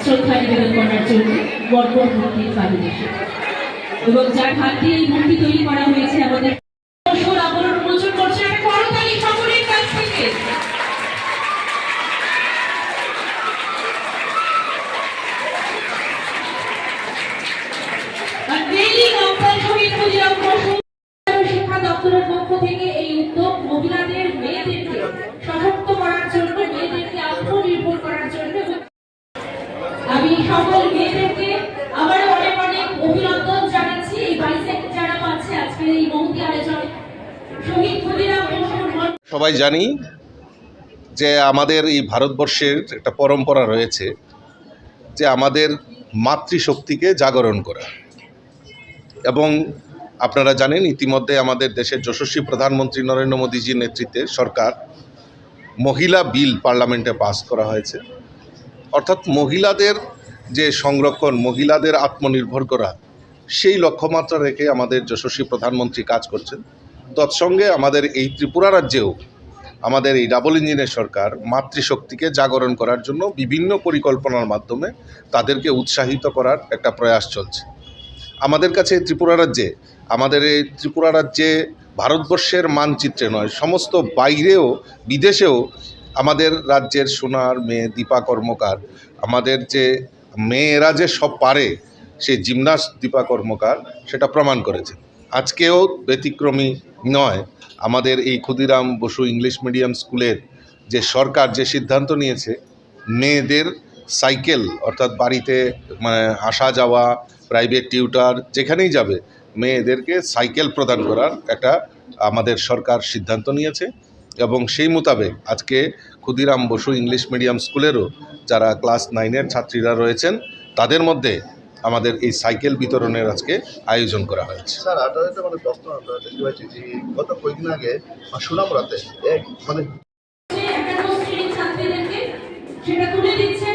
শ্রদ্ধা নিবেদন করার জন্য বর্বর মূর্তির পাদদেশে এবং যার হাত দিয়ে এই মূর্তি তৈরি করা হয়েছে আমাদের আবরণ উন্মোচন করছে একটা করতালি সকলের কাছ থেকে। শিক্ষা দপ্তরের পক্ষ থেকে এই উদ্যোগ মহিলাদের মেয়েদেরকে সশক্ত করার জন্য, মেয়েদেরকে আত্মনির্ভর করার জন্য। আমি সকল মেয়েদেরকে আবারও অনেক অনেক অভিনন্দন জানাচ্ছি এই বাইসাইকেল যারা পাচ্ছে আজকের এই মহতি আয়োজনে। শহীদ ক্ষুদিরাম বসুর সবাই জানি যে আমাদের এই ভারতবর্ষের একটা পরম্পরা রয়েছে যে আমাদের মাতৃশক্তিকে জাগরণ করা, এবং আপনারা জানেন ইতিমধ্যে আমাদের দেশের যশস্বী প্রধানমন্ত্রী নরেন্দ্র মোদীজির নেতৃত্বে সরকার মহিলা বিল পার্লামেন্টে পাস করা হয়েছে। অর্থাৎ মহিলাদের যে সংরক্ষণ, মহিলাদের আত্মনির্ভর করা, সেই লক্ষ্যমাত্রা রেখে আমাদের যশস্বী প্রধানমন্ত্রী কাজ করছেন। তৎসঙ্গে আমাদের এই ত্রিপুরা রাজ্যেও আমাদের এই ডাবল ইঞ্জিনের সরকার মাতৃশক্তিকে জাগরণ করার জন্য বিভিন্ন পরিকল্পনার মাধ্যমে তাদেরকে উৎসাহিত করার একটা প্রয়াস চলছে। আমাদের কাছে আমাদের এই ত্রিপুরা রাজ্যে ভারতবর্ষের মানচিত্রে নয়, সমস্ত বাইরেও বিদেশেও আমাদের রাজ্যের সোনার মেয়ে দীপা কর্মকার, আমাদের যে মেয়েরা যে সব পারে সেই জিমনাস্ট দীপা কর্মকার সেটা প্রমাণ করেছে। আজকেও ব্যতিক্রমী নয়। আমাদের এই ক্ষুদিরাম বসু ইংলিশ মিডিয়াম স্কুলের যে সরকার যে সিদ্ধান্ত নিয়েছে, মেয়েদের সাইকেল অর্থাৎ বাড়িতে আসা যাওয়া, প্রাইভেট টিউটার যেখানেই যাবে মেয়েদেরকে সাইকেল প্রদান করার একটা আমাদের সরকার সিদ্ধান্ত নিয়েছে। এবং সেই মোতাবেক আজকে ক্ষুদিরাম বসু ইংলিশ মিডিয়াম স্কুলেরও যারা ক্লাস 9-এর ছাত্রীরা রয়েছেন তাদের মধ্যে আমাদের এই সাইকেল বিতরণের আজকে আয়োজন করা হয়েছে। স্যার আপনাদের মানে প্রশ্ন দেখতে পাচ্ছি যে গত কয়েকদিন আগে সুনামুড়াতে সেটা তুলে দিচ্ছে